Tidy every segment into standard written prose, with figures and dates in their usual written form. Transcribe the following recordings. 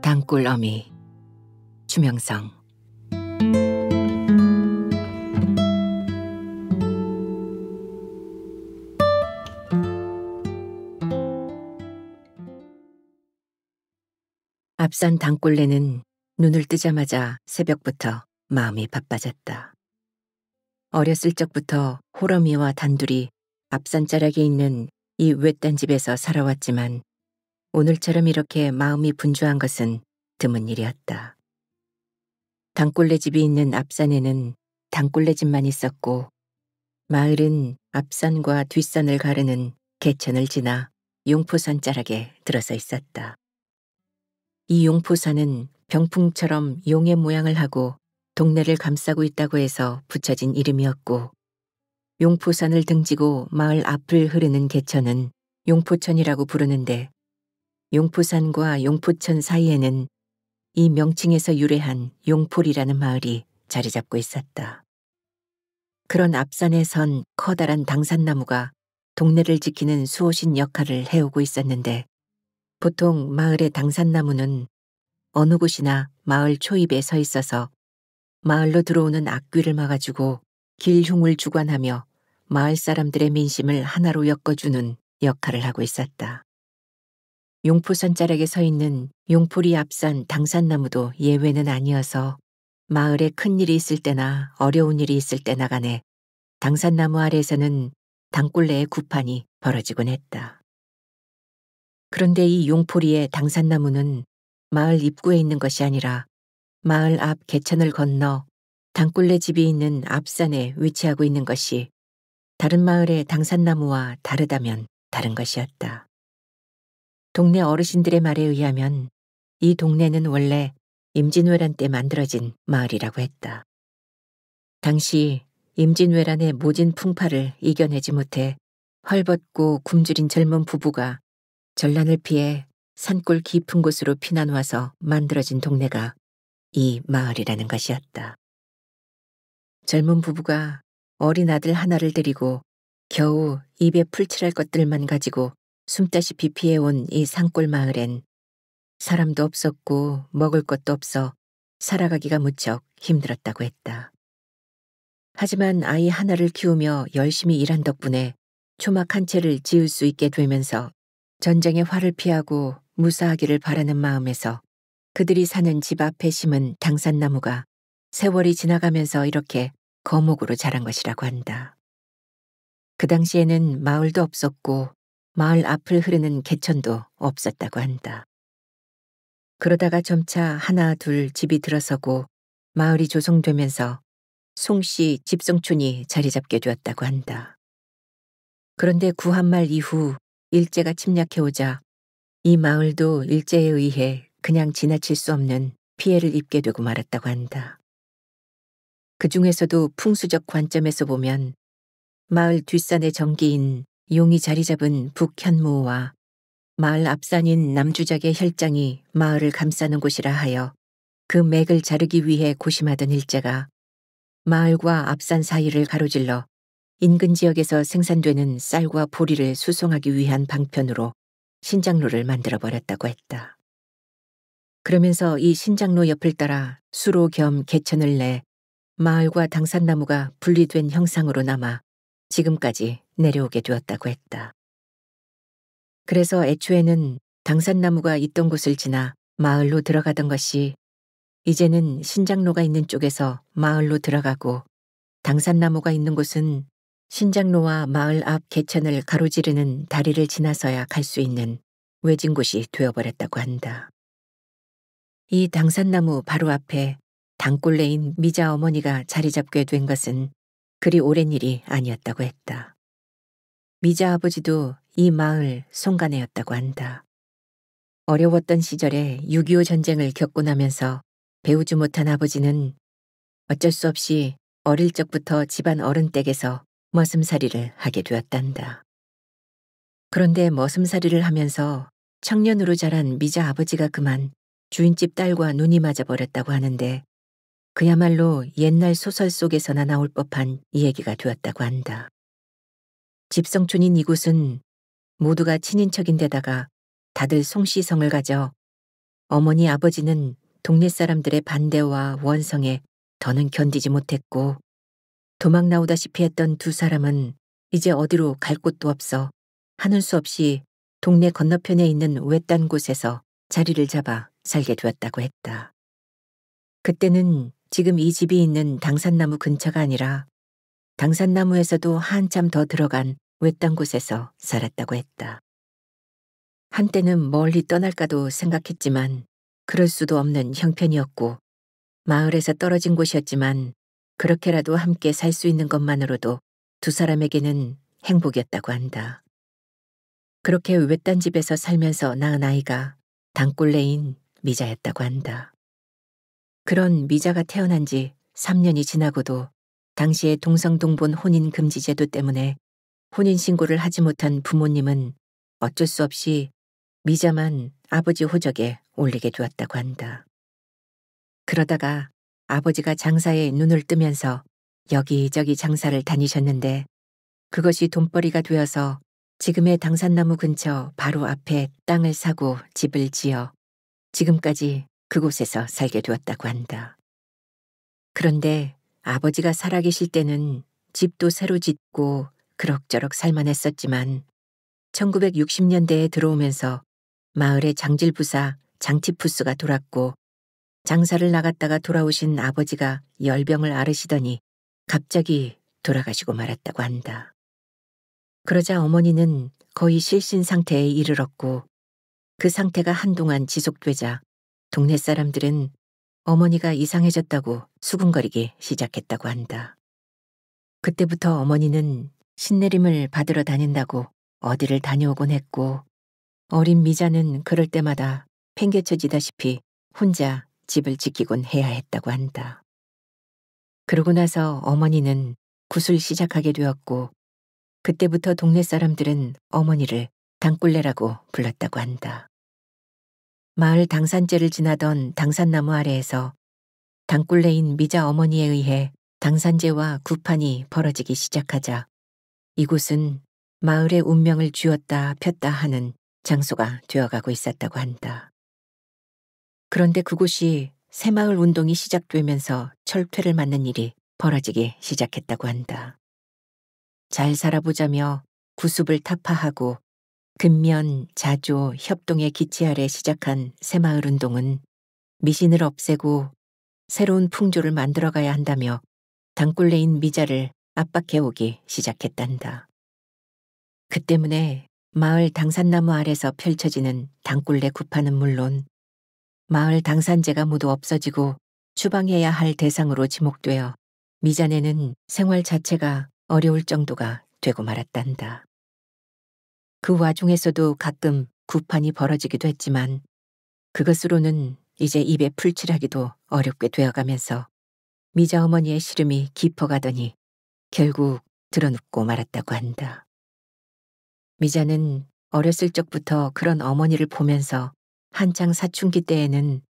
단골 어미. 주명성. 앞산 단골네는 눈을 뜨자마자 새벽부터 마음이 바빠졌다. 어렸을 적부터 호러미와 단둘이 앞산 자락에 있는 이 외딴 집에서 살아왔지만 오늘처럼 이렇게 마음이 분주한 것은 드문 일이었다. 단골네 집이 있는 앞산에는 단골네 집만 있었고 마을은 앞산과 뒷산을 가르는 개천을 지나 용포산 자락에 들어서 있었다. 이 용포산은 병풍처럼 용의 모양을 하고 동네를 감싸고 있다고 해서 붙여진 이름이었고 용포산을 등지고 마을 앞을 흐르는 개천은 용포천이라고 부르는데 용포산과 용포천 사이에는 이 명칭에서 유래한 용폴이라는 마을이 자리 잡고 있었다. 그런 앞산에 선 커다란 당산나무가 동네를 지키는 수호신 역할을 해오고 있었는데 보통 마을의 당산나무는 어느 곳이나 마을 초입에 서 있어서 마을로 들어오는 악귀를 막아주고 길흉을 주관하며 마을 사람들의 민심을 하나로 엮어주는 역할을 하고 있었다. 용포산 자락에 서 있는 용포리 앞산 당산나무도 예외는 아니어서 마을에 큰일이 있을 때나 어려운 일이 있을 때나 간에 당산나무 아래에서는 단골네의 구판이 벌어지곤 했다. 그런데 이 용포리의 당산나무는 마을 입구에 있는 것이 아니라 마을 앞 개천을 건너 단골네 집이 있는 앞산에 위치하고 있는 것이 다른 마을의 당산나무와 다르다면 다른 것이었다. 동네 어르신들의 말에 의하면 이 동네는 원래 임진왜란 때 만들어진 마을이라고 했다. 당시 임진왜란의 모진 풍파를 이겨내지 못해 헐벗고 굶주린 젊은 부부가 전란을 피해 산골 깊은 곳으로 피난 와서 만들어진 동네가 이 마을이라는 것이었다. 젊은 부부가 어린 아들 하나를 데리고 겨우 입에 풀칠할 것들만 가지고 숨다시피 피해온 이 산골 마을엔 사람도 없었고 먹을 것도 없어 살아가기가 무척 힘들었다고 했다. 하지만 아이 하나를 키우며 열심히 일한 덕분에 초막 한 채를 지을 수 있게 되면서 전쟁의 화를 피하고 무사하기를 바라는 마음에서 그들이 사는 집 앞에 심은 당산나무가 세월이 지나가면서 이렇게 거목으로 자란 것이라고 한다. 그 당시에는 마을도 없었고 마을 앞을 흐르는 개천도 없었다고 한다. 그러다가 점차 하나 둘 집이 들어서고 마을이 조성되면서 송씨 집성촌이 자리 잡게 되었다고 한다. 그런데 구한말 이후 일제가 침략해오자 이 마을도 일제에 의해 그냥 지나칠 수 없는 피해를 입게 되고 말았다고 한다. 그 중에서도 풍수적 관점에서 보면 마을 뒷산의 정기인 용이 자리 잡은 북현무와 마을 앞산인 남주작의 혈장이 마을을 감싸는 곳이라 하여 그 맥을 자르기 위해 고심하던 일제가 마을과 앞산 사이를 가로질러 인근 지역에서 생산되는 쌀과 보리를 수송하기 위한 방편으로 신장로를 만들어버렸다고 했다. 그러면서 이 신장로 옆을 따라 수로 겸 개천을 내 마을과 당산나무가 분리된 형상으로 남아 지금까지 내려오게 되었다고 했다. 그래서 애초에는 당산나무가 있던 곳을 지나 마을로 들어가던 것이 이제는 신장로가 있는 쪽에서 마을로 들어가고 당산나무가 있는 곳은 신장로와 마을 앞 개천을 가로지르는 다리를 지나서야 갈 수 있는 외진 곳이 되어버렸다고 한다. 이 당산나무 바로 앞에 단골네인 미자 어머니가 자리 잡게 된 것은 그리 오랜 일이 아니었다고 했다. 미자 아버지도 이 마을 송가네였다고 한다. 어려웠던 시절에 6.25 전쟁을 겪고 나면서 배우지 못한 아버지는 어쩔 수 없이 어릴 적부터 집안 어른 댁에서 머슴살이를 하게 되었단다. 그런데 머슴살이를 하면서 청년으로 자란 미자 아버지가 그만 주인집 딸과 눈이 맞아버렸다고 하는데 그야말로 옛날 소설 속에서나 나올 법한 이야기가 되었다고 한다. 집성촌인 이곳은 모두가 친인척인데다가 다들 송씨성을 가져 어머니 아버지는 동네 사람들의 반대와 원성에 더는 견디지 못했고 도망 나오다시피 했던 두 사람은 이제 어디로 갈 곳도 없어 하는 수 없이 동네 건너편에 있는 외딴 곳에서 자리를 잡아 살게 되었다고 했다. 그때는 지금 이 집이 있는 당산나무 근처가 아니라 당산나무에서도 한참 더 들어간 외딴 곳에서 살았다고 했다. 한때는 멀리 떠날까도 생각했지만 그럴 수도 없는 형편이었고 마을에서 떨어진 곳이었지만 그렇게라도 함께 살 수 있는 것만으로도 두 사람에게는 행복이었다고 한다. 그렇게 외딴 집에서 살면서 낳은 아이가 단골레인 미자였다고 한다. 그런 미자가 태어난 지 3년이 지나고도 당시의 동성동본 혼인금지제도 때문에 혼인신고를 하지 못한 부모님은 어쩔 수 없이 미자만 아버지 호적에 올리게 되었다고 한다. 그러다가 아버지가 장사에 눈을 뜨면서 여기저기 장사를 다니셨는데 그것이 돈벌이가 되어서 지금의 당산나무 근처 바로 앞에 땅을 사고 집을 지어 지금까지 그곳에서 살게 되었다고 한다. 그런데 아버지가 살아계실 때는 집도 새로 짓고 그럭저럭 살만했었지만 1960년대에 들어오면서 마을의 장질부사 장티푸스가 돌았고 장사를 나갔다가 돌아오신 아버지가 열병을 앓으시더니 갑자기 돌아가시고 말았다고 한다. 그러자 어머니는 거의 실신 상태에 이르렀고 그 상태가 한동안 지속되자 동네 사람들은 어머니가 이상해졌다고 수군거리기 시작했다고 한다. 그때부터 어머니는 신내림을 받으러 다닌다고 어디를 다녀오곤 했고 어린 미자는 그럴 때마다 팽개쳐지다시피 혼자 집을 지키곤 해야 했다고 한다. 그러고 나서 어머니는 굿을 시작하게 되었고 그때부터 동네 사람들은 어머니를 당꿀레라고 불렀다고 한다. 마을 당산제를 지나던 당산나무 아래에서 당꿀레인 미자 어머니에 의해 당산제와 구판이 벌어지기 시작하자 이곳은 마을의 운명을 쥐었다 폈다 하는 장소가 되어가고 있었다고 한다. 그런데 그곳이 새마을 운동이 시작되면서 철퇴를 맞는 일이 벌어지기 시작했다고 한다. 잘 살아보자며 구습을 타파하고 근면, 자조, 협동의 기치 아래 시작한 새마을 운동은 미신을 없애고 새로운 풍조를 만들어가야 한다며 당꿀레인 미자를 압박해오기 시작했단다. 그 때문에 마을 당산나무 아래서 펼쳐지는 당꿀레 구파는 물론 마을 당산제가 모두 없어지고 추방해야 할 대상으로 지목되어 미자네는 생활 자체가 어려울 정도가 되고 말았단다. 그 와중에서도 가끔 구판이 벌어지기도 했지만 그것으로는 이제 입에 풀칠하기도 어렵게 되어가면서 미자 어머니의 시름이 깊어가더니 결국 드러눕고 말았다고 한다. 미자는 어렸을 적부터 그런 어머니를 보면서 한창 사춘기 때에는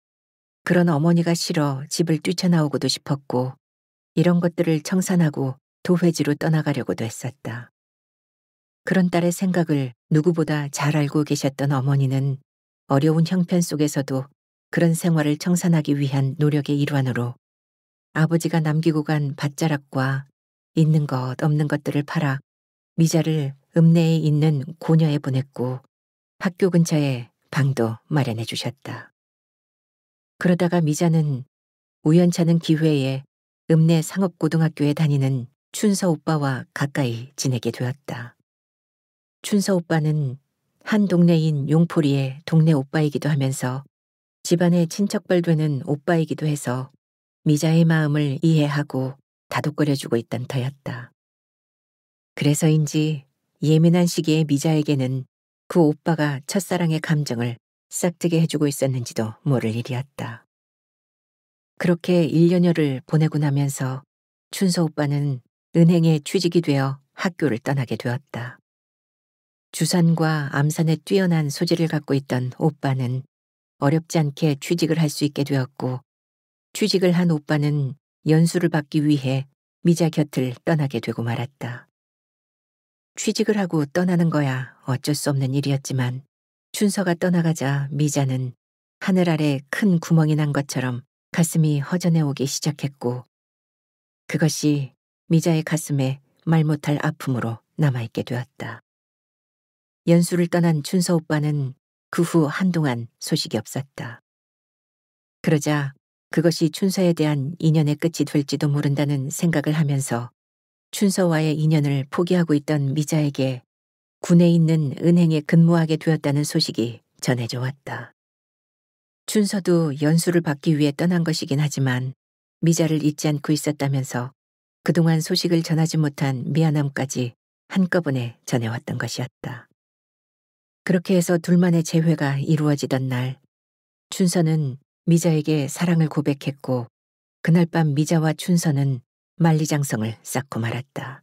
그런 어머니가 싫어 집을 뛰쳐나오고도 싶었고 이런 것들을 청산하고 도회지로 떠나가려고도 했었다. 그런 딸의 생각을 누구보다 잘 알고 계셨던 어머니는 어려운 형편 속에서도 그런 생활을 청산하기 위한 노력의 일환으로 아버지가 남기고 간 밭자락과 있는 것 없는 것들을 팔아 미자를 읍내에 있는 고녀에 보냈고 학교 근처에 방도 마련해 주셨다. 그러다가 미자는 우연찮은 기회에 읍내 상업고등학교에 다니는 춘서 오빠와 가까이 지내게 되었다. 춘서 오빠는 한 동네인 용포리의 동네 오빠이기도 하면서 집안의 친척벌 되는 오빠이기도 해서 미자의 마음을 이해하고 다독거려주고 있던 터였다. 그래서인지 예민한 시기에 미자에게는 그 오빠가 첫사랑의 감정을 싹트게 해주고 있었는지도 모를 일이었다. 그렇게 1년여를 보내고 나면서 춘서 오빠는 은행에 취직이 되어 학교를 떠나게 되었다. 주산과 암산에 뛰어난 소질을 갖고 있던 오빠는 어렵지 않게 취직을 할 수 있게 되었고 취직을 한 오빠는 연수를 받기 위해 미자 곁을 떠나게 되고 말았다. 취직을 하고 떠나는 거야 어쩔 수 없는 일이었지만 춘서가 떠나가자 미자는 하늘 아래 큰 구멍이 난 것처럼 가슴이 허전해 오기 시작했고 그것이 미자의 가슴에 말 못할 아픔으로 남아있게 되었다. 연수를 떠난 춘서 오빠는 그 후 한동안 소식이 없었다. 그러자 그것이 춘서에 대한 인연의 끝이 될지도 모른다는 생각을 하면서 춘서와의 인연을 포기하고 있던 미자에게 군에 있는 은행에 근무하게 되었다는 소식이 전해져 왔다. 춘서도 연수를 받기 위해 떠난 것이긴 하지만 미자를 잊지 않고 있었다면서 그동안 소식을 전하지 못한 미안함까지 한꺼번에 전해왔던 것이었다. 그렇게 해서 둘만의 재회가 이루어지던 날, 춘서는 미자에게 사랑을 고백했고 그날 밤 미자와 춘서는 만리장성을 쌓고 말았다.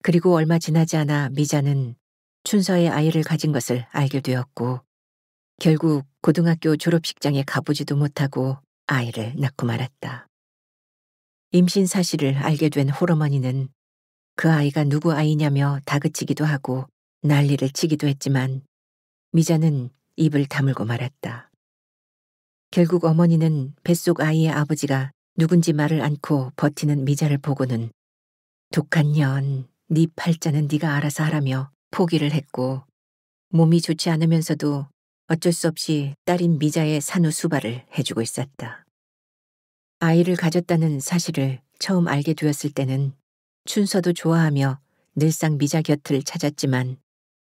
그리고 얼마 지나지 않아 미자는 춘서의 아이를 가진 것을 알게 되었고 결국 고등학교 졸업식장에 가보지도 못하고 아이를 낳고 말았다. 임신 사실을 알게 된 홀어머니는 그 아이가 누구 아이냐며 다그치기도 하고 난리를 치기도 했지만 미자는 입을 다물고 말았다. 결국 어머니는 뱃속 아이의 아버지가 누군지 말을 않고 버티는 미자를 보고는 독한 년, 네 팔자는 네가 알아서 하라며 포기를 했고 몸이 좋지 않으면서도 어쩔 수 없이 딸인 미자의 산후 수발을 해주고 있었다. 아이를 가졌다는 사실을 처음 알게 되었을 때는 춘서도 좋아하며 늘상 미자 곁을 찾았지만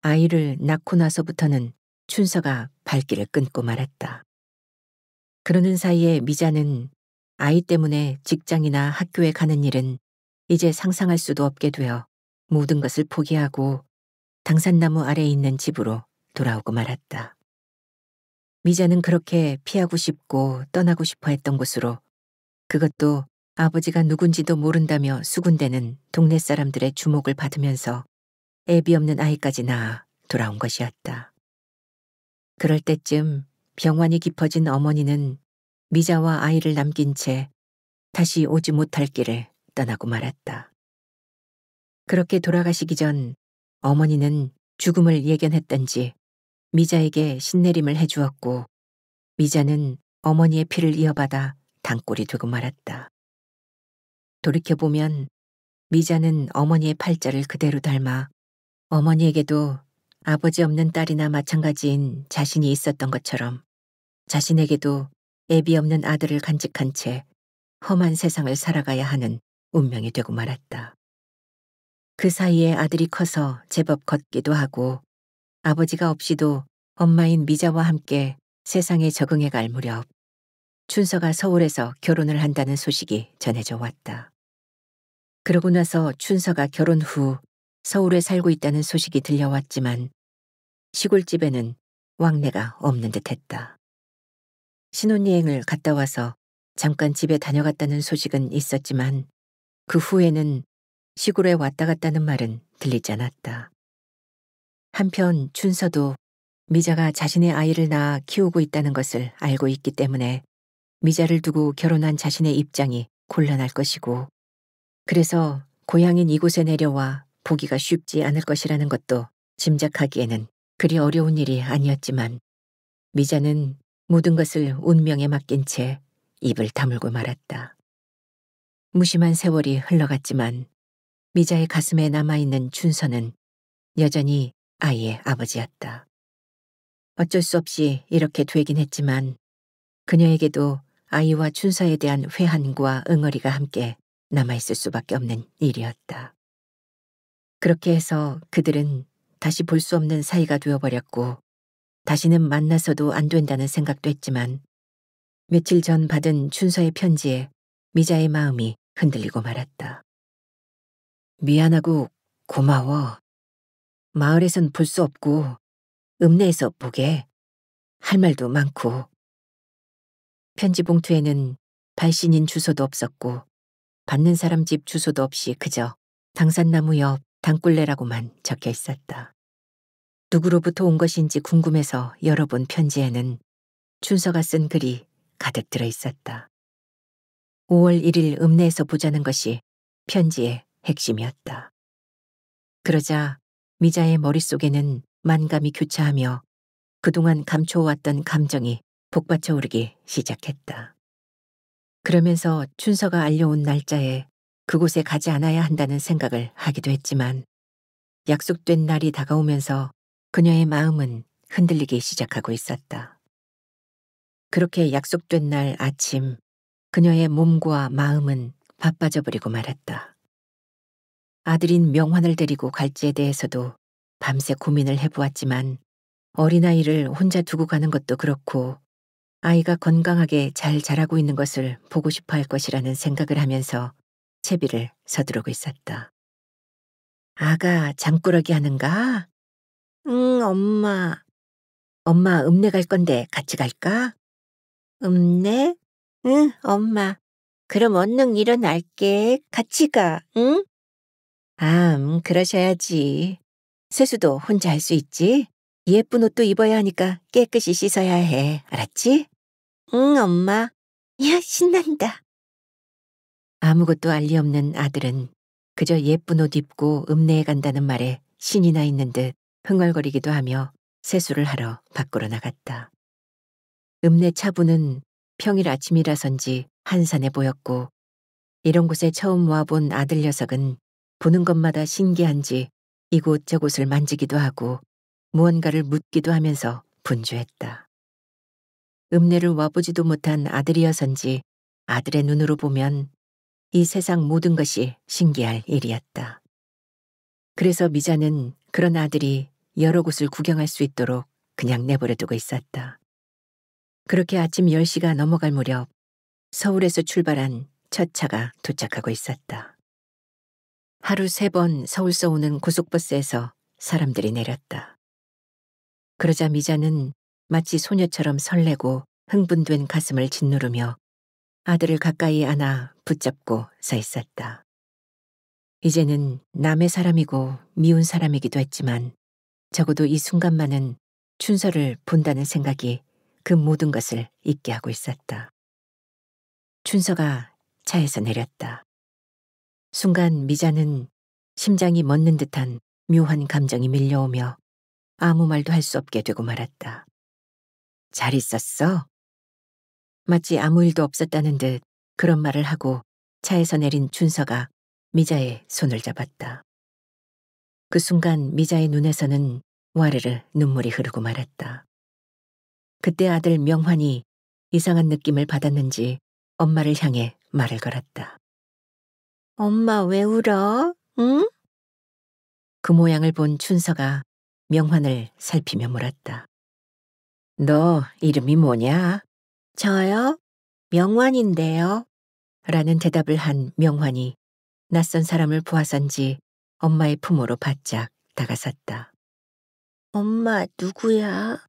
아이를 낳고 나서부터는 춘서가 발길을 끊고 말았다. 그러는 사이에 미자는 아이 때문에 직장이나 학교에 가는 일은 이제 상상할 수도 없게 되어 모든 것을 포기하고 당산나무 아래에 있는 집으로 돌아오고 말았다. 미자는 그렇게 피하고 싶고 떠나고 싶어 했던 곳으로 그것도 아버지가 누군지도 모른다며 수군대는 동네 사람들의 주목을 받으면서 애비 없는 아이까지 낳아 돌아온 것이었다. 그럴 때쯤 병환이 깊어진 어머니는 미자와 아이를 남긴 채 다시 오지 못할 길을 떠나고 말았다. 그렇게 돌아가시기 전 어머니는 죽음을 예견했던지 미자에게 신내림을 해주었고 미자는 어머니의 피를 이어받아 단골이 되고 말았다. 돌이켜보면 미자는 어머니의 팔자를 그대로 닮아 어머니에게도 아버지 없는 딸이나 마찬가지인 자신이 있었던 것처럼 자신에게도 애비 없는 아들을 간직한 채 험한 세상을 살아가야 하는 운명이 되고 말았다. 그 사이에 아들이 커서 제법 걷기도 하고 아버지가 없이도 엄마인 미자와 함께 세상에 적응해 갈 무렵 춘서가 서울에서 결혼을 한다는 소식이 전해져 왔다. 그러고 나서 춘서가 결혼 후 서울에 살고 있다는 소식이 들려왔지만 시골집에는 왕래가 없는 듯했다. 신혼여행을 갔다 와서 잠깐 집에 다녀갔다는 소식은 있었지만 그 후에는 시골에 왔다 갔다는 말은 들리지 않았다. 한편 춘서도 미자가 자신의 아이를 낳아 키우고 있다는 것을 알고 있기 때문에 미자를 두고 결혼한 자신의 입장이 곤란할 것이고 그래서 고향인 이곳에 내려와 보기가 쉽지 않을 것이라는 것도 짐작하기에는 그리 어려운 일이 아니었지만 미자는 모든 것을 운명에 맡긴 채 입을 다물고 말았다. 무심한 세월이 흘러갔지만 미자의 가슴에 남아있는 춘서는 여전히 아이의 아버지였다. 어쩔 수 없이 이렇게 되긴 했지만 그녀에게도 아이와 춘서에 대한 회한과 응어리가 함께 남아있을 수밖에 없는 일이었다. 그렇게 해서 그들은 다시 볼 수 없는 사이가 되어버렸고 다시는 만나서도 안 된다는 생각도 했지만 며칠 전 받은 춘서의 편지에 미자의 마음이 흔들리고 말았다. 미안하고 고마워. 마을에선 볼 수 없고 읍내에서 보게. 할 말도 많고. 편지 봉투에는 발신인 주소도 없었고 받는 사람 집 주소도 없이 그저 당산나무 옆 단꿀레라고만 적혀 있었다. 누구로부터 온 것인지 궁금해서 열어본 편지에는 춘서가 쓴 글이 가득 들어 있었다. 5월 1일 읍내에서 보자는 것이 편지의 핵심이었다. 그러자 미자의 머릿속에는 만감이 교차하며 그동안 감춰왔던 감정이 복받쳐 오르기 시작했다. 그러면서 춘서가 알려온 날짜에 그곳에 가지 않아야 한다는 생각을 하기도 했지만 약속된 날이 다가오면서 그녀의 마음은 흔들리기 시작하고 있었다. 그렇게 약속된 날 아침 그녀의 몸과 마음은 바빠져 버리고 말았다. 아들인 명환을 데리고 갈지에 대해서도 밤새 고민을 해보았지만 어린아이를 혼자 두고 가는 것도 그렇고 아이가 건강하게 잘 자라고 있는 것을 보고 싶어 할 것이라는 생각을 하면서 채비를 서두르고 있었다. 아가 잠꾸러기 하는가? 응, 엄마. 엄마 읍내 갈 건데 같이 갈까? 읍내? 응, 엄마. 그럼 얼른 일어날게. 같이 가, 응? 그러셔야지. 세수도 혼자 할 수 있지? 예쁜 옷도 입어야 하니까 깨끗이 씻어야 해. 알았지? 응, 엄마. 야, 신난다. 아무것도 알 리 없는 아들은 그저 예쁜 옷 입고 읍내에 간다는 말에 신이 나 있는 듯 흥얼거리기도 하며 세수를 하러 밖으로 나갔다. 읍내 차부는 평일 아침이라선지 한산해 보였고 이런 곳에 처음 와본 아들 녀석은 보는 것마다 신기한지 이곳저곳을 만지기도 하고 무언가를 묻기도 하면서 분주했다. 읍내를 와보지도 못한 아들이어선지 아들의 눈으로 보면 이 세상 모든 것이 신기할 일이었다. 그래서 미자는 그런 아들이 여러 곳을 구경할 수 있도록 그냥 내버려 두고 있었다. 그렇게 아침 10시가 넘어갈 무렵 서울에서 출발한 첫 차가 도착하고 있었다. 하루 3번 서울서 오는 고속버스에서 사람들이 내렸다. 그러자 미자는 마치 소녀처럼 설레고 흥분된 가슴을 짓누르며 아들을 가까이 안아 붙잡고 서 있었다. 이제는 남의 사람이고 미운 사람이기도 했지만 적어도 이 순간만은 춘서를 본다는 생각이 그 모든 것을 잊게 하고 있었다. 춘서가 차에서 내렸다. 순간 미자는 심장이 멎는 듯한 묘한 감정이 밀려오며 아무 말도 할 수 없게 되고 말았다. 잘 있었어? 마치 아무 일도 없었다는 듯 그런 말을 하고 차에서 내린 춘서가 미자의 손을 잡았다. 그 순간 미자의 눈에서는 와르르 눈물이 흐르고 말았다. 그때 아들 명환이 이상한 느낌을 받았는지 엄마를 향해 말을 걸었다. 엄마 왜 울어? 응? 그 모양을 본 춘서가 명환을 살피며 물었다. 너 이름이 뭐냐? 저요? 명환인데요. 라는 대답을 한 명환이 낯선 사람을 보아선지 엄마의 품으로 바짝 다가섰다. 엄마 누구야?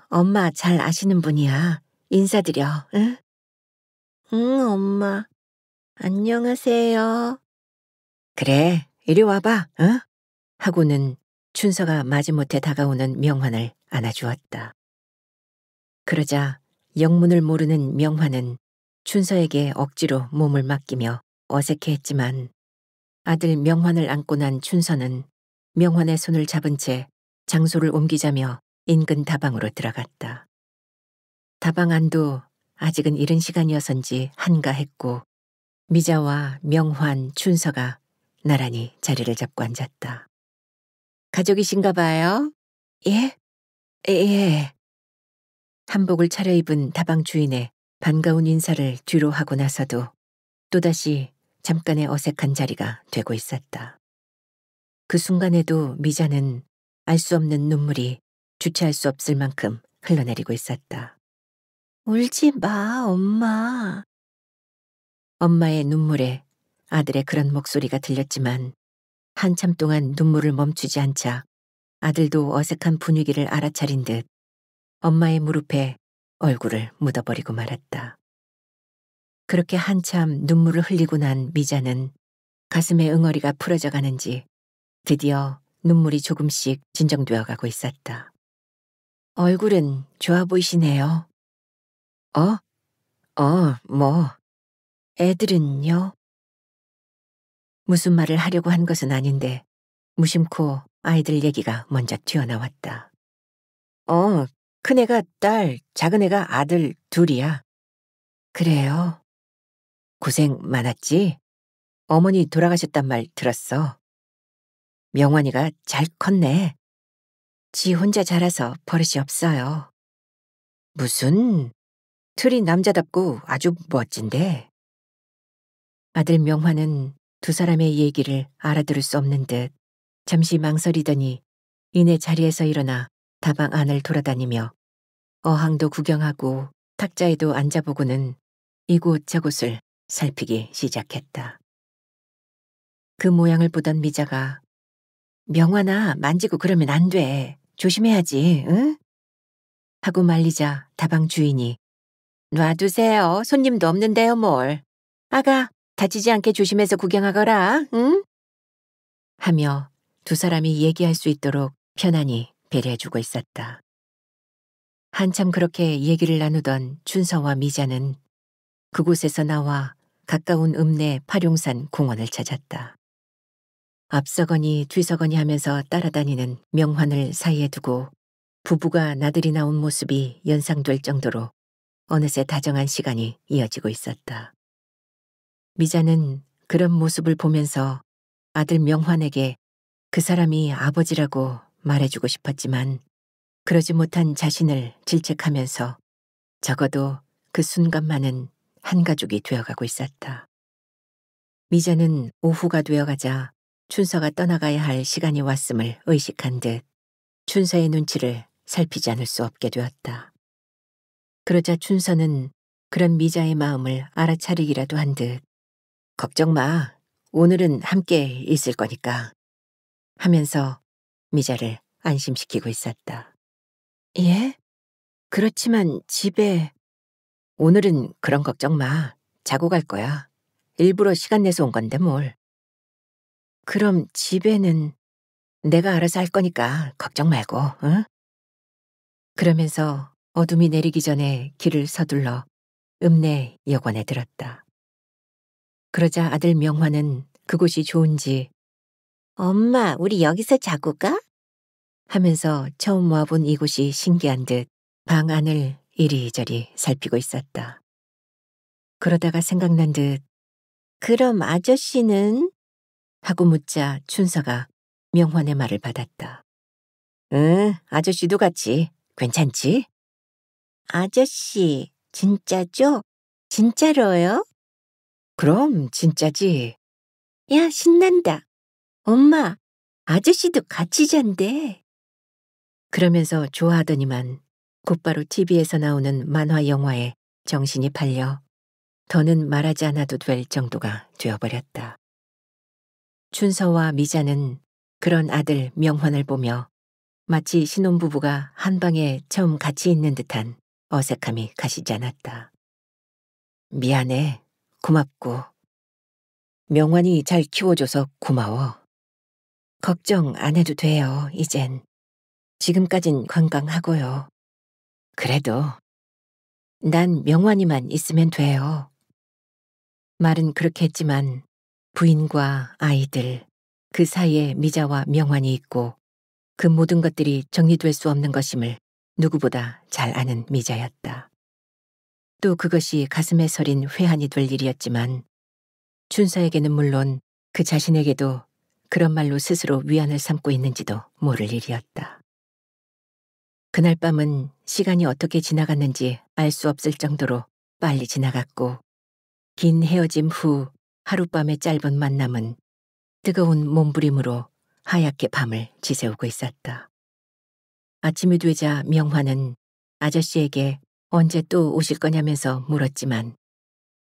엄마 잘 아시는 분이야. 인사드려, 응? 응, 엄마. 안녕하세요. 그래, 이리 와봐, 응? 하고는 춘서가 마지못해 다가오는 명환을 안아주었다. 그러자 영문을 모르는 명환은 춘서에게 억지로 몸을 맡기며 어색해했지만 아들 명환을 안고 난 춘서는 명환의 손을 잡은 채 장소를 옮기자며 인근 다방으로 들어갔다. 다방 안도 아직은 이른 시간이어선지 한가했고 미자와 명환, 춘서가 나란히 자리를 잡고 앉았다. 가족이신가 봐요? 예? 예. 한복을 차려입은 다방 주인의 반가운 인사를 뒤로 하고 나서도 또다시 잠깐의 어색한 자리가 되고 있었다. 그 순간에도 미자는 알 수 없는 눈물이 주체할 수 없을 만큼 흘러내리고 있었다. 울지 마, 엄마. 엄마의 눈물에 아들의 그런 목소리가 들렸지만 한참 동안 눈물을 멈추지 않자 아들도 어색한 분위기를 알아차린 듯 엄마의 무릎에 얼굴을 묻어버리고 말았다. 그렇게 한참 눈물을 흘리고 난 미자는 가슴의 응어리가 풀어져 가는지 드디어 눈물이 조금씩 진정되어 가고 있었다. 얼굴은 좋아 보이시네요. 어? 뭐, 애들은요? 무슨 말을 하려고 한 것은 아닌데 무심코 아이들 얘기가 먼저 튀어나왔다. 어, 큰애가 딸, 작은애가 아들 둘이야. 그래요? 고생 많았지? 어머니 돌아가셨단 말 들었어. 명환이가 잘 컸네. 지 혼자 자라서 버릇이 없어요. 무슨 틀이 남자답고 아주 멋진데. 아들 명환은 두 사람의 얘기를 알아들을 수 없는 듯 잠시 망설이더니 이내 자리에서 일어나 다방 안을 돌아다니며 어항도 구경하고 탁자에도 앉아보고는 이곳저곳을 살피기 시작했다. 그 모양을 보던 미자가 명환아 만지고 그러면 안 돼. 조심해야지, 응? 하고 말리자 다방 주인이 놔두세요. 손님도 없는데요, 뭘. 아가, 다치지 않게 조심해서 구경하거라, 응? 하며 두 사람이 얘기할 수 있도록 편안히 배려해주고 있었다. 한참 그렇게 얘기를 나누던 춘서와 미자는 그곳에서 나와 가까운 읍내 파룡산 공원을 찾았다. 앞서거니 뒤서거니 하면서 따라다니는 명환을 사이에 두고 부부가 나들이 나온 모습이 연상될 정도로 어느새 다정한 시간이 이어지고 있었다. 미자는 그런 모습을 보면서 아들 명환에게 그 사람이 아버지라고 말해주고 싶었지만 그러지 못한 자신을 질책하면서 적어도 그 순간만은 한 가족이 되어가고 있었다. 미자는 오후가 되어가자 춘서가 떠나가야 할 시간이 왔음을 의식한 듯 춘서의 눈치를 살피지 않을 수 없게 되었다. 그러자 춘서는 그런 미자의 마음을 알아차리기라도 한 듯 걱정 마. 오늘은 함께 있을 거니까 하면서 미자를 안심시키고 있었다. 예? 그렇지만 집에 오늘은 그런 걱정 마. 자고 갈 거야. 일부러 시간 내서 온 건데 뭘. 그럼 집에는 내가 알아서 할 거니까 걱정 말고, 응? 그러면서 어둠이 내리기 전에 길을 서둘러 읍내 여관에 들었다. 그러자 아들 명화는 그곳이 좋은지 엄마, 우리 여기서 자고 가? 하면서 처음 와본 이곳이 신기한 듯 방 안을 이리저리 살피고 있었다. 그러다가 생각난 듯 그럼 아저씨는? 하고 묻자 춘서가 명환의 말을 받았다. 응, 아저씨도 같이. 괜찮지? 아저씨, 진짜죠? 진짜로요? 그럼 진짜지. 야, 신난다. 엄마, 아저씨도 같이 잔대. 그러면서 좋아하더니만 곧바로 TV에서 나오는 만화 영화에 정신이 팔려 더는 말하지 않아도 될 정도가 되어버렸다. 춘서와 미자는 그런 아들 명환을 보며 마치 신혼부부가 한 방에 처음 같이 있는 듯한 어색함이 가시지 않았다. 미안해. 고맙고. 명환이 잘 키워줘서 고마워. 걱정 안 해도 돼요, 이젠. 지금까진 건강하고요. 그래도 난 명환이만 있으면 돼요. 말은 그렇게 했지만 부인과 아이들, 그 사이에 미자와 명환이 있고 그 모든 것들이 정리될 수 없는 것임을 누구보다 잘 아는 미자였다. 또 그것이 가슴에 서린 회한이 될 일이었지만 춘서에게는 물론 그 자신에게도 그런 말로 스스로 위안을 삼고 있는지도 모를 일이었다. 그날 밤은 시간이 어떻게 지나갔는지 알 수 없을 정도로 빨리 지나갔고 긴 헤어짐 후 하룻밤의 짧은 만남은 뜨거운 몸부림으로 하얗게 밤을 지새우고 있었다. 아침이 되자 명화는 아저씨에게 언제 또 오실 거냐면서 물었지만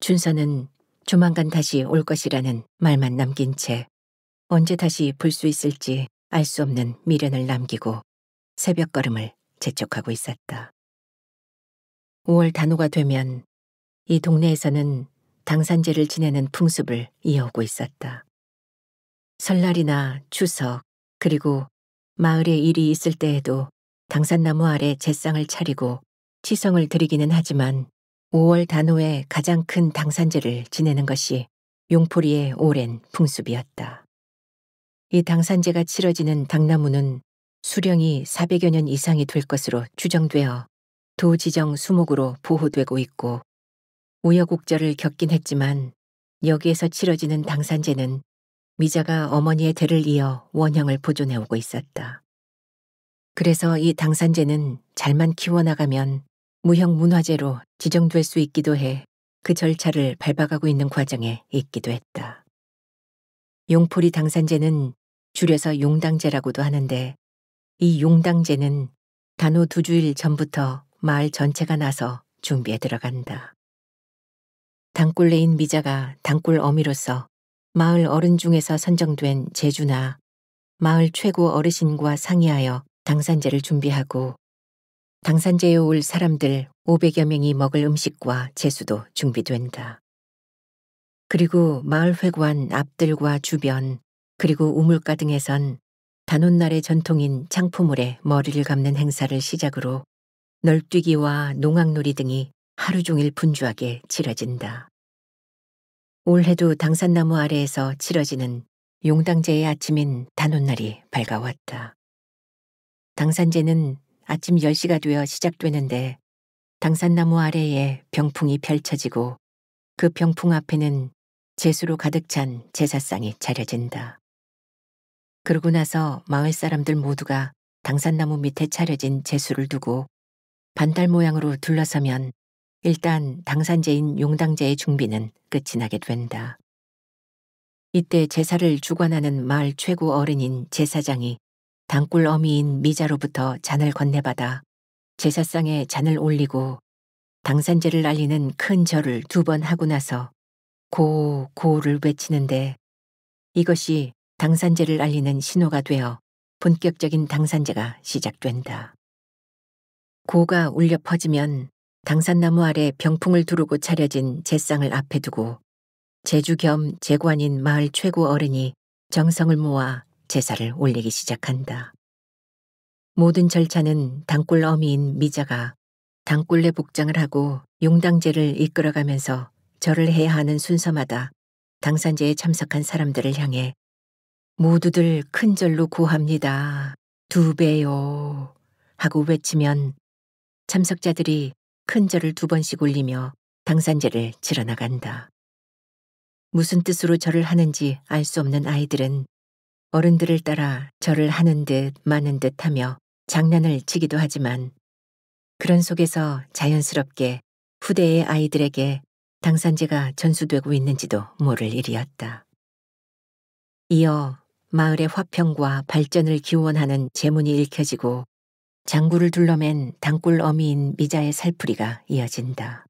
춘서는 조만간 다시 올 것이라는 말만 남긴 채 언제 다시 볼 수 있을지 알 수 없는 미련을 남기고 새벽 걸음을 재촉하고 있었다. 5월 단오가 되면 이 동네에서는 당산제를 지내는 풍습을 이어오고 있었다. 설날이나 추석 그리고 마을에 일이 있을 때에도 당산나무 아래 제상을 차리고 치성을 드리기는 하지만 5월 단오에 가장 큰 당산제를 지내는 것이 용포리의 오랜 풍습이었다. 이 당산제가 치러지는 당나무는 수령이 400여 년 이상이 될 것으로 추정되어 도지정 수목으로 보호되고 있고 우여곡절을 겪긴 했지만 여기에서 치러지는 당산제는 미자가 어머니의 대를 이어 원형을 보존해오고 있었다. 그래서 이 당산제는 잘만 키워나가면 무형문화재로 지정될 수 있기도 해 그 절차를 밟아가고 있는 과정에 있기도 했다. 용포리 당산제는 줄여서 용당제라고도 하는데 이 용당제는 단오 2주일 전부터 마을 전체가 나서 준비에 들어간다. 당골레인 미자가 당골 어미로서 마을 어른 중에서 선정된 제주나 마을 최고 어르신과 상의하여 당산제를 준비하고 당산제에 올 사람들 500여 명이 먹을 음식과 제수도 준비된다. 그리고 마을 회관 앞들과 주변 그리고 우물가 등에선 단오날의 전통인 창포물에 머리를 감는 행사를 시작으로 널뛰기와 농악놀이 등이 하루 종일 분주하게 치러진다. 올해도 당산나무 아래에서 치러지는 용당제의 아침인 단오날이 밝아왔다. 당산제는 아침 10시가 되어 시작되는데 당산나무 아래에 병풍이 펼쳐지고 그 병풍 앞에는 제수로 가득 찬 제사상이 차려진다. 그러고 나서 마을 사람들 모두가 당산나무 밑에 차려진 제수를 두고 반달 모양으로 둘러서면 일단 당산제인 용당제의 준비는 끝이 나게 된다. 이때 제사를 주관하는 마을 최고 어른인 제사장이 당골 어미인 미자로부터 잔을 건네받아 제사상에 잔을 올리고 당산제를 알리는 큰 절을 2번 하고 나서 고를 외치는데 이것이 당산제를 알리는 신호가 되어 본격적인 당산제가 시작된다. 고가 울려 퍼지면 당산나무 아래 병풍을 두르고 차려진 제상을 앞에 두고 제주 겸 제관인 마을 최고 어른이 정성을 모아 제사를 올리기 시작한다. 모든 절차는 당골 어미인 미자가 당골내 복장을 하고 용당제를 이끌어가면서 절을 해야 하는 순서마다 당산제에 참석한 사람들을 향해 모두들 큰 절로 고합니다. 2배요. 하고 외치면 참석자들이 큰 절을 2번씩 올리며 당산제를 치러나간다. 무슨 뜻으로 절을 하는지 알 수 없는 아이들은 어른들을 따라 절을 하는 듯 마는 듯 하며 장난을 치기도 하지만 그런 속에서 자연스럽게 후대의 아이들에게 당산제가 전수되고 있는지도 모를 일이었다. 이어 마을의 화평과 발전을 기원하는 제문이 읽혀지고 장구를 둘러맨 당골 어미인 미자의 살풀이가 이어진다.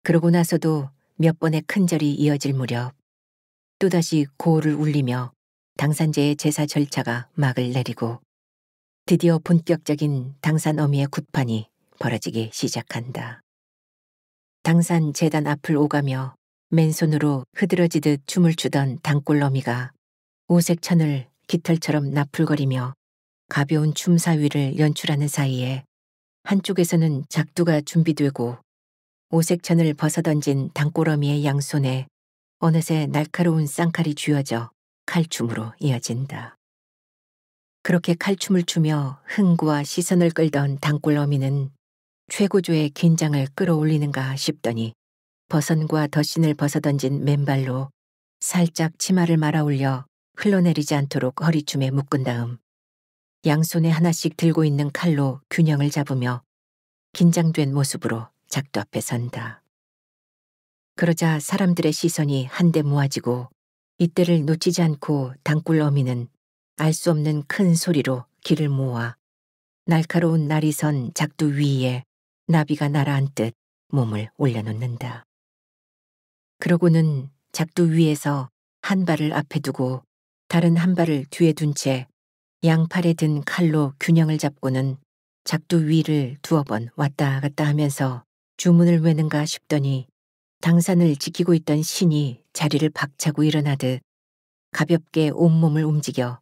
그러고 나서도 몇 번의 큰 절이 이어질 무렵 또다시 고를 울리며 당산제의 제사 절차가 막을 내리고 드디어 본격적인 당산 어미의 굿판이 벌어지기 시작한다. 당산 제단 앞을 오가며 맨손으로 흐드러지듯 춤을 추던 당골 어미가 오색천을 깃털처럼 나풀거리며 가벼운 춤사위를 연출하는 사이에 한쪽에서는 작두가 준비되고 오색천을 벗어던진 당골어미의 양손에 어느새 날카로운 쌍칼이 쥐어져 칼춤으로 이어진다. 그렇게 칼춤을 추며 흥과 시선을 끌던 당골어미는 최고조의 긴장을 끌어올리는가 싶더니 버선과 덧신을 벗어던진 맨발로 살짝 치마를 말아올려 흘러내리지 않도록 허리춤에 묶은 다음 양손에 하나씩 들고 있는 칼로 균형을 잡으며 긴장된 모습으로 작두 앞에 선다. 그러자 사람들의 시선이 한데 모아지고 이때를 놓치지 않고 당골 어미는 알 수 없는 큰 소리로 기를 모아 날카로운 날이 선 작두 위에 나비가 날아앉듯 몸을 올려놓는다. 그러고는 작두 위에서 한 발을 앞에 두고 다른 한 발을 뒤에 둔 채 양팔에 든 칼로 균형을 잡고는 작두 위를 2번 왔다 갔다 하면서 주문을 외는가 싶더니 당산을 지키고 있던 신이 자리를 박차고 일어나듯 가볍게 온몸을 움직여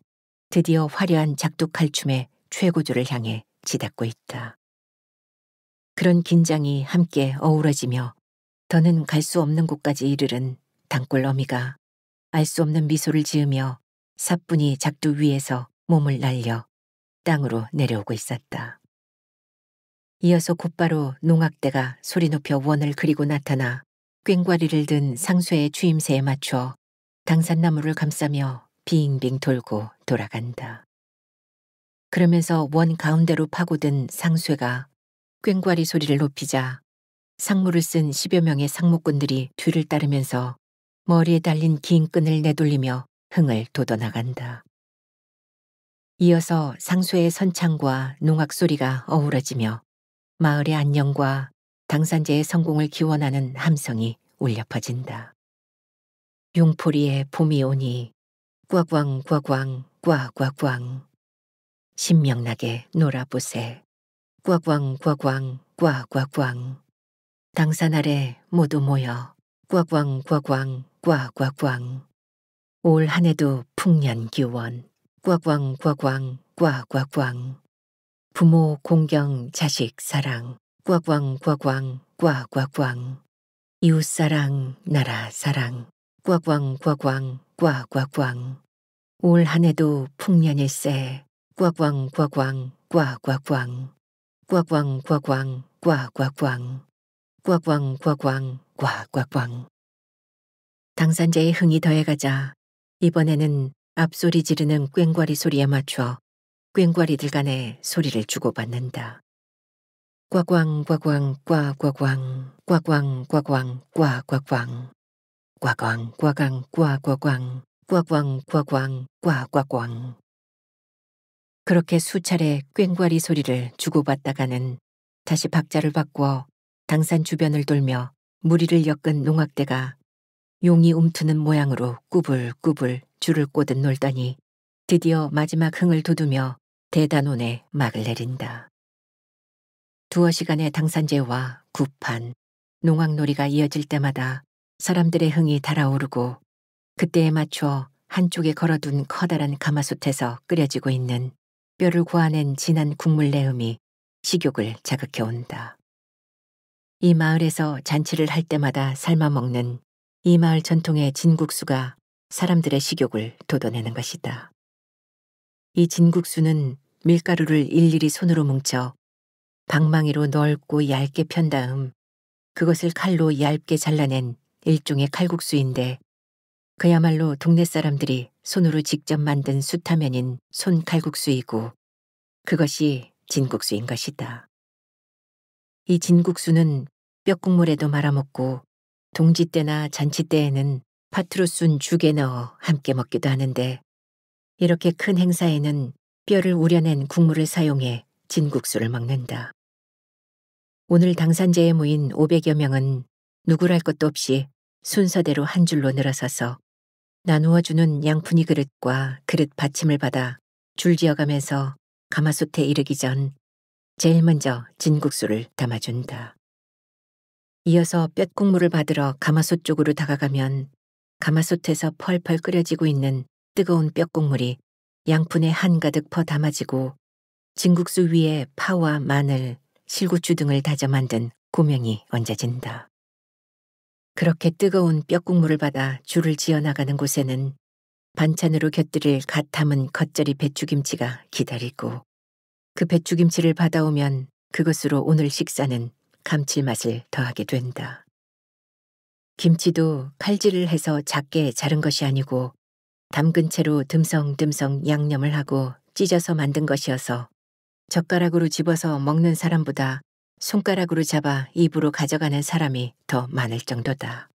드디어 화려한 작두 칼춤의 최고조를 향해 치닫고 있다. 그런 긴장이 함께 어우러지며 더는 갈 수 없는 곳까지 이르른 단골 어미가 알 수 없는 미소를 지으며 사뿐히 작두 위에서 몸을 날려 땅으로 내려오고 있었다. 이어서 곧바로 농악대가 소리 높여 원을 그리고 나타나 꽹과리를 든 상쇠의 추임새에 맞춰 당산나무를 감싸며 빙빙 돌고 돌아간다. 그러면서 원 가운데로 파고든 상쇠가 꽹과리 소리를 높이자 상무를 쓴 10여 명의 상무꾼들이 뒤를 따르면서 머리에 달린 긴 끈을 내돌리며 흥을 돋워나간다. 이어서 상쇠의 선창과 농악 소리가 어우러지며 마을의 안녕과 당산제의 성공을 기원하는 함성이 울려 퍼진다. 용포리에 봄이 오니 꽝꽝꽝꽝 꽝꽝꽝 신명나게 놀아보세 꽝꽝꽝꽝 꽝꽝꽝 당산 아래 모두 모여 꽝꽝꽝꽝 꽝꽝꽝 올 한 해도 풍년 기원 꽝꽝꽝꽝 꽝꽝꽝 부모 공경 자식 사랑 꽝꽝꽝꽝 꽝꽝꽝 이웃사랑 나라 사랑 꽝꽝꽝꽝 꽝꽝꽝 올 한 해도 풍년일세 꽝꽝꽝꽝 꽝꽝꽝 꽝꽝꽝꽝 꽝꽝꽝 꽝꽝꽝꽝 꽝꽝꽝 당산제의 흥이 더해가자 이번에는 앞소리 지르는 꽹과리 소리에 맞춰 꽹과리들 간에 소리를 주고받는다. 꽝꽝꽝꽝 꽝꽝꽝 꽝꽝꽝꽝 꽝꽝꽝 꽝꽝꽝꽝 꽝꽝꽝 꽝꽝꽝꽝 꽝꽝꽝 그렇게 수차례 꽹과리 소리를 주고받다가는 다시 박자를 바꾸어 당산 주변을 돌며 무리를 엮은 농악대가 용이 움트는 모양으로 꾸불꾸불 줄을 꼬듯 놀더니 드디어 마지막 흥을 돋우며 대단원에 막을 내린다. 두어 시간의 당산제와 구판, 농악놀이가 이어질 때마다 사람들의 흥이 달아오르고 그때에 맞춰 한쪽에 걸어둔 커다란 가마솥에서 끓여지고 있는 뼈를 고아낸 진한 국물 내음이 식욕을 자극해온다. 이 마을에서 잔치를 할 때마다 삶아먹는 이 마을 전통의 진국수가 사람들의 식욕을 돋워내는 것이다. 이 진국수는 밀가루를 일일이 손으로 뭉쳐 방망이로 넓고 얇게 편 다음 그것을 칼로 얇게 잘라낸 일종의 칼국수인데 그야말로 동네 사람들이 손으로 직접 만든 수타면인 손칼국수이고 그것이 진국수인 것이다. 이 진국수는 뼈국물에도 말아먹고 동지 때나 잔치 때에는 팥으로 쓴 죽에 넣어 함께 먹기도 하는데 이렇게 큰 행사에는 뼈를 우려낸 국물을 사용해 진국수를 먹는다. 오늘 당산제에 모인 500여 명은 누구랄 것도 없이 순서대로 한 줄로 늘어서서 나누어주는 양푼이 그릇과 그릇 받침을 받아 줄지어가면서 가마솥에 이르기 전 제일 먼저 진국수를 담아준다. 이어서 뼛국물을 받으러 가마솥 쪽으로 다가가면 가마솥에서 펄펄 끓여지고 있는 뜨거운 뼈국물이 양푼에 한가득 퍼 담아지고 진국수 위에 파와 마늘, 실고추 등을 다져 만든 고명이 얹어진다. 그렇게 뜨거운 뼈국물을 받아 줄을 지어나가는 곳에는 반찬으로 곁들일 갓 담은 겉절이 배추김치가 기다리고 그 배추김치를 받아오면 그것으로 오늘 식사는 감칠맛을 더하게 된다. 김치도 칼질을 해서 작게 자른 것이 아니고 담근 채로 듬성듬성 양념을 하고 찢어서 만든 것이어서 젓가락으로 집어서 먹는 사람보다 손가락으로 잡아 입으로 가져가는 사람이 더 많을 정도다.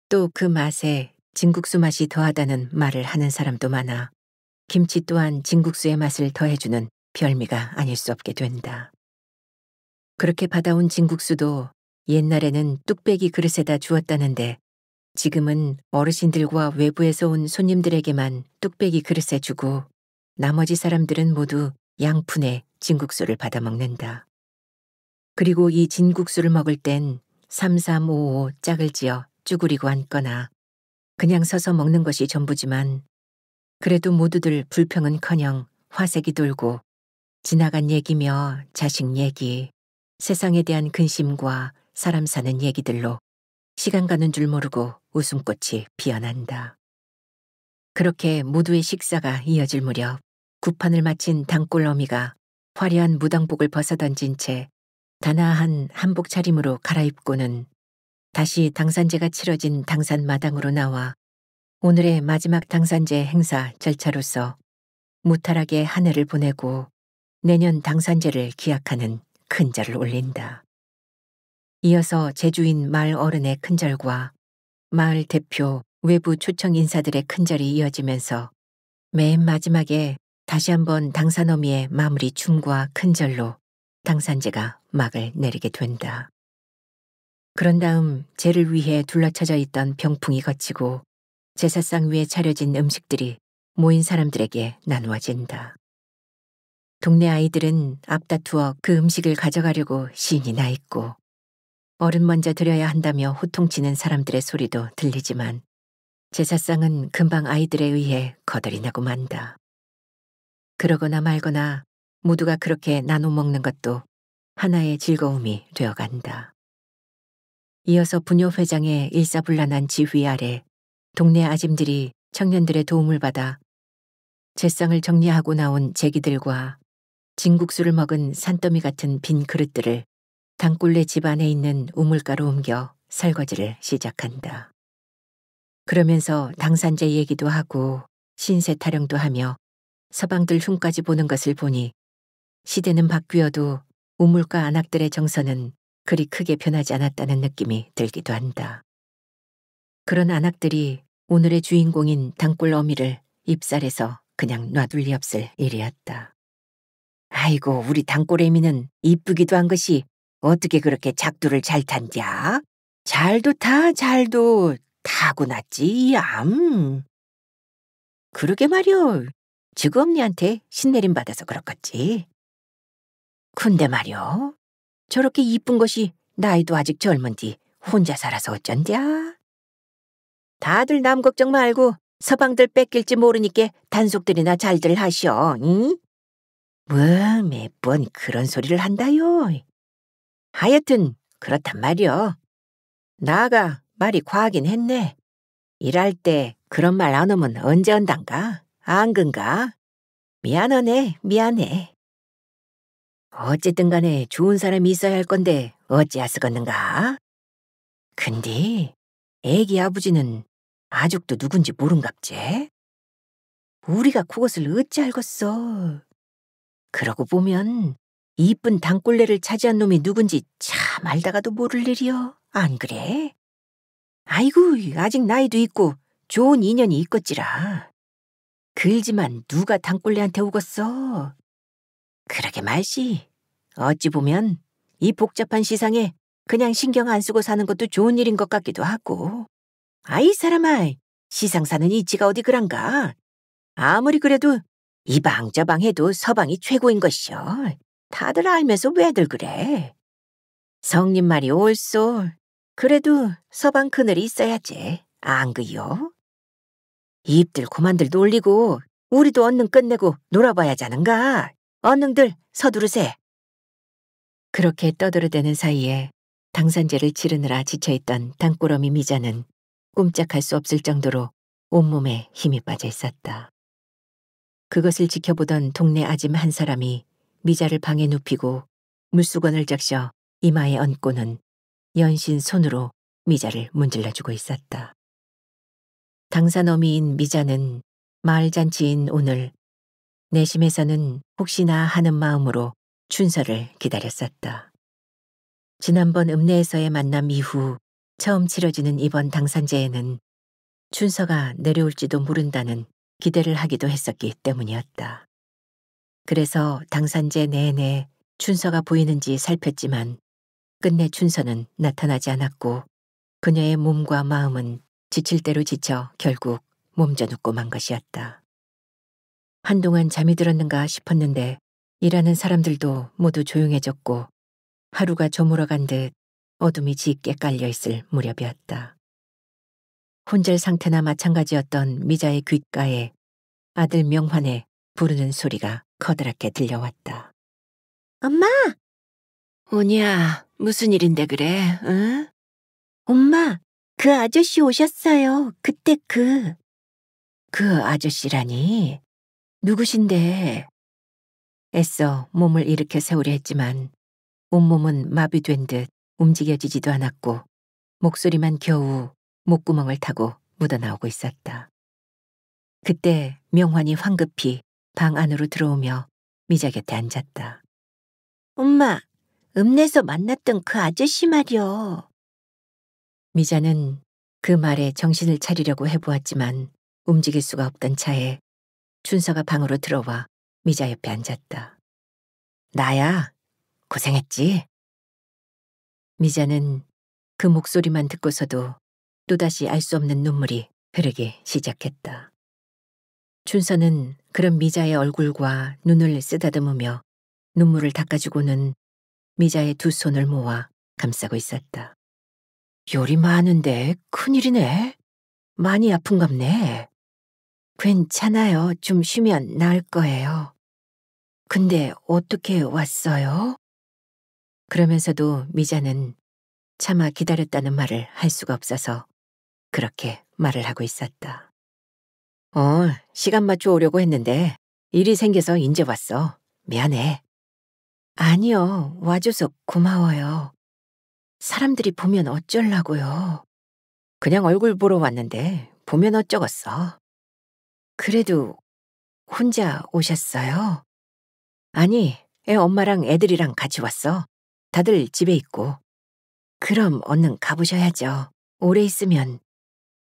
또 그 맛에 진국수 맛이 더하다는 말을 하는 사람도 많아 김치 또한 진국수의 맛을 더해주는 별미가 아닐 수 없게 된다. 그렇게 받아온 진국수도 옛날에는 뚝배기 그릇에다 주었다는데 지금은 어르신들과 외부에서 온 손님들에게만 뚝배기 그릇에 주고 나머지 사람들은 모두 양푼에 진국수를 받아 먹는다. 그리고 이 진국수를 먹을 땐 3355 짝을 지어 쭈그리고 앉거나 그냥 서서 먹는 것이 전부지만 그래도 모두들 불평은커녕 화색이 돌고 지나간 얘기며 자식 얘기, 세상에 대한 근심과 사람 사는 얘기들로 시간 가는 줄 모르고 웃음꽃이 피어난다. 그렇게 모두의 식사가 이어질 무렵 구판을 마친 단골 어미가 화려한 무당복을 벗어던진 채 단아한 한복 차림으로 갈아입고는 다시 당산제가 치러진 당산마당으로 나와 오늘의 마지막 당산제 행사 절차로서 무탈하게 한 해를 보내고 내년 당산제를 기약하는 큰절을 올린다. 이어서 제주인 마을 어른의 큰절과 마을 대표 외부 초청 인사들의 큰절이 이어지면서 맨 마지막에 다시 한번 당산어미의 마무리 춤과 큰절로 당산제가 막을 내리게 된다. 그런 다음 제를 위해 둘러쳐져 있던 병풍이 거치고 제사상 위에 차려진 음식들이 모인 사람들에게 나누어진다. 동네 아이들은 앞다투어 그 음식을 가져가려고 신이 나 있고 어른 먼저 드려야 한다며 호통치는 사람들의 소리도 들리지만 제사상은 금방 아이들에 의해 거덜이 나고 만다. 그러거나 말거나 모두가 그렇게 나눠 먹는 것도 하나의 즐거움이 되어간다. 이어서 부녀회장의 일사불란한 지휘 아래 동네 아짐들이 청년들의 도움을 받아 제상을 정리하고 나온 제기들과 진국수를 먹은 산더미 같은 빈 그릇들을 단골네 집 안에 있는 우물가로 옮겨 설거지를 시작한다. 그러면서 당산제 얘기도 하고 신세 타령도 하며 서방들 흉까지 보는 것을 보니 시대는 바뀌어도 우물가 안악들의 정서는 그리 크게 변하지 않았다는 느낌이 들기도 한다. 그런 안악들이 오늘의 주인공인 단골 어미를 입살에서 그냥 놔둘 리 없을 일이었다. 아이고, 우리 단골 애미는 이쁘기도 한 것이 어떻게 그렇게 작두를 잘 탄냐? 잘도 잘도 타고났지, 얌. 그러게 말이오. 지금 언니한테 신내림 받아서 그렇겠지. 근데 말이오. 저렇게 이쁜 것이 나이도 아직 젊은디 혼자 살아서 어쩐디야? 다들 남 걱정 말고 서방들 뺏길지 모르니께 단속들이나 잘들 하시오, 응? 뭐 몇 번 그런 소리를 한다요. 하여튼 그렇단 말이오. 나가 말이 과하긴 했네. 일할 때 그런 말 안 하면 언제 언단가? 안 근가? 미안하네, 미안해. 어쨌든 간에 좋은 사람이 있어야 할 건데 어찌야 쓰겄는가? 근데 애기 아버지는 아직도 누군지 모른갑제? 우리가 그것을 어찌 알겠어? 그러고 보면 이쁜 단골레를 차지한 놈이 누군지 참 알다가도 모를 일이여. 안 그래? 아이고, 아직 나이도 있고 좋은 인연이 있겠지라. 글지만 누가 단골레한테 오겠어? 그러게 말시. 어찌 보면 이 복잡한 시상에 그냥 신경 안 쓰고 사는 것도 좋은 일인 것 같기도 하고. 아이 사람아, 시상 사는 이치가 어디 그란가? 아무리 그래도 이방저방 해도 서방이 최고인 것이여. 다들 알면서 왜들 그래? 성님 말이 옳소. 그래도 서방 그늘이 있어야지. 안 그요? 입들 고만들 놀리고 우리도 얼른 끝내고 놀아봐야 자는가? 얼른들 서두르세. 그렇게 떠들어대는 사이에 당산제를 치르느라 지쳐있던 단꾸러미 미자는 꼼짝할 수 없을 정도로 온몸에 힘이 빠져 있었다. 그것을 지켜보던 동네 아짐 한 사람이 미자를 방에 눕히고 물수건을 적셔 이마에 얹고는 연신 손으로 미자를 문질러주고 있었다. 당산어미인 미자는 마을 잔치인 오늘 내심에서는 혹시나 하는 마음으로 춘서를 기다렸었다. 지난번 읍내에서의 만남 이후 처음 치러지는 이번 당산제에는 춘서가 내려올지도 모른다는 기대를 하기도 했었기 때문이었다. 그래서 당산제 내내 춘서가 보이는지 살폈지만 끝내 춘서는 나타나지 않았고 그녀의 몸과 마음은 지칠 대로 지쳐 결국 몸져 눕고 만 것이었다. 한동안 잠이 들었는가 싶었는데 일하는 사람들도 모두 조용해졌고 하루가 저물어간 듯 어둠이 짙게 깔려있을 무렵이었다. 혼절 상태나 마찬가지였던 미자의 귓가에 아들 명환의 부르는 소리가 커다랗게 들려왔다. 엄마! 오냐, 무슨 일인데 그래, 응? 엄마, 그 아저씨 오셨어요. 그때 그 아저씨라니? 누구신데? 애써 몸을 일으켜 세우려 했지만 온몸은 마비된 듯 움직여지지도 않았고 목소리만 겨우 목구멍을 타고 묻어나오고 있었다. 그때 명환이 황급히 방 안으로 들어오며 미자 곁에 앉았다. 엄마, 읍내에서 만났던 그 아저씨 말이요. 미자는 그 말에 정신을 차리려고 해보았지만 움직일 수가 없던 차에 춘서가 방으로 들어와 미자 옆에 앉았다. 나야, 고생했지? 미자는 그 목소리만 듣고서도 또다시 알 수 없는 눈물이 흐르기 시작했다. 춘서는 그런 미자의 얼굴과 눈을 쓰다듬으며 눈물을 닦아주고는 미자의 두 손을 모아 감싸고 있었다. 열이 많은데 큰일이네. 많이 아픈갑네. 괜찮아요. 좀 쉬면 나을 거예요. 근데 어떻게 왔어요? 그러면서도 미자는 차마 기다렸다는 말을 할 수가 없어서 그렇게 말을 하고 있었다. 시간 맞춰 오려고 했는데 일이 생겨서 인제 왔어. 미안해. 아니요, 와줘서 고마워요. 사람들이 보면 어쩌려고요. 그냥 얼굴 보러 왔는데 보면 어쩌겠어. 그래도 혼자 오셨어요? 아니, 애 엄마랑 애들이랑 같이 왔어. 다들 집에 있고. 그럼 얼른 가보셔야죠. 오래 있으면.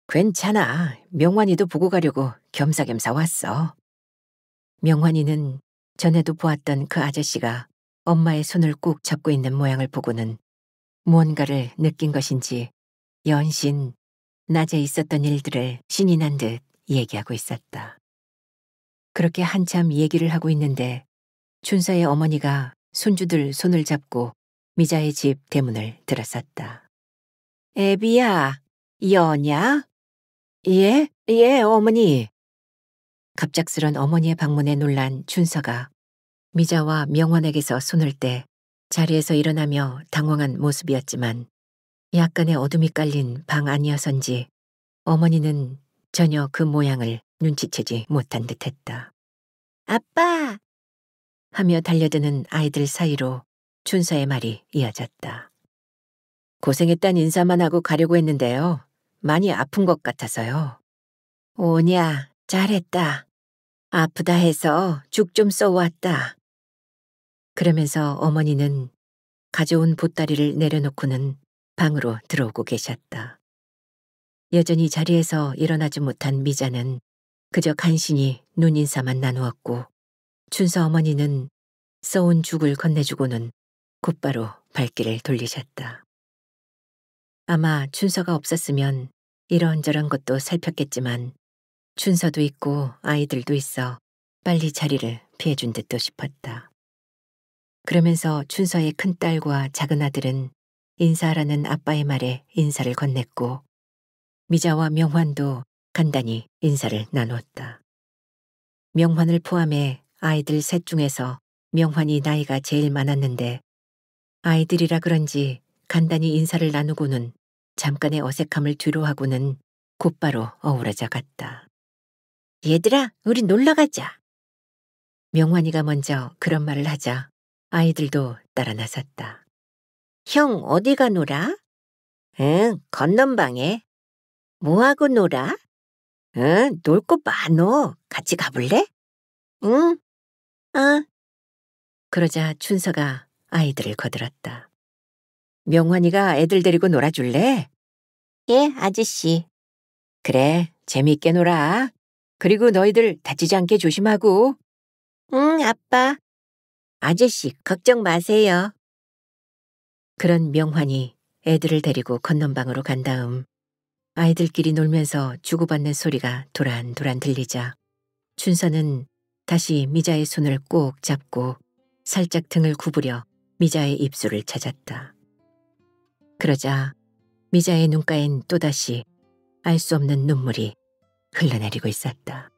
괜찮아. 명환이도 보고 가려고 겸사겸사 왔어. 명환이는 전에도 보았던 그 아저씨가 엄마의 손을 꾹 잡고 있는 모양을 보고는 무언가를 느낀 것인지 연신 낮에 있었던 일들을 신이 난 듯 얘기하고 있었다. 그렇게 한참 얘기를 하고 있는데 춘서의 어머니가 손주들 손을 잡고 미자의 집 대문을 들어섰다. 애비야, 여냐? 예, 어머니. 갑작스런 어머니의 방문에 놀란 춘서가 미자와 명원에게서 손을 떼 자리에서 일어나며 당황한 모습이었지만 약간의 어둠이 깔린 방 안이어서인지 어머니는 전혀 그 모양을 눈치채지 못한 듯했다. 아빠, 하며 달려드는 아이들 사이로 춘서의 말이 이어졌다. 고생했단 인사만 하고 가려고 했는데요. 많이 아픈 것 같아서요. 오냐, 잘했다. 아프다 해서 죽 좀 써왔다. 그러면서 어머니는 가져온 보따리를 내려놓고는 방으로 들어오고 계셨다. 여전히 자리에서 일어나지 못한 미자는 그저 간신히 눈인사만 나누었고 춘서 어머니는 써온 죽을 건네주고는 곧바로 발길을 돌리셨다. 아마 춘서가 없었으면 이런저런 것도 살폈겠지만 춘서도 있고 아이들도 있어 빨리 자리를 피해준 듯도 싶었다. 그러면서 춘서의 큰딸과 작은 아들은 인사하라는 아빠의 말에 인사를 건넸고 미자와 명환도 간단히 인사를 나누었다. 명환을 포함해 아이들 셋 중에서 명환이 나이가 제일 많았는데 아이들이라 그런지 간단히 인사를 나누고는 잠깐의 어색함을 뒤로하고는 곧바로 어우러져 갔다. 얘들아, 우리 놀러가자. 명환이가 먼저 그런 말을 하자 아이들도 따라 나섰다. 형 어디가 놀아? 응, 건넌방에. 뭐하고 놀아? 응, 놀 거 많어. 같이 가볼래? 응, 그러자 춘서가 아이들을 거들었다. 명환이가 애들 데리고 놀아줄래? 예, 아저씨. 그래, 재미있게 놀아. 그리고 너희들 다치지 않게 조심하고. 응, 아빠. 아저씨, 걱정 마세요. 그런 명환이 애들을 데리고 건넌방으로 간 다음 아이들끼리 놀면서 주고받는 소리가 도란도란 들리자 춘서는 다시 미자의 손을 꼭 잡고 살짝 등을 구부려 미자의 입술을 찾았다. 그러자 미자의 눈가엔 또다시 알 수 없는 눈물이 흘러내리고 있었다.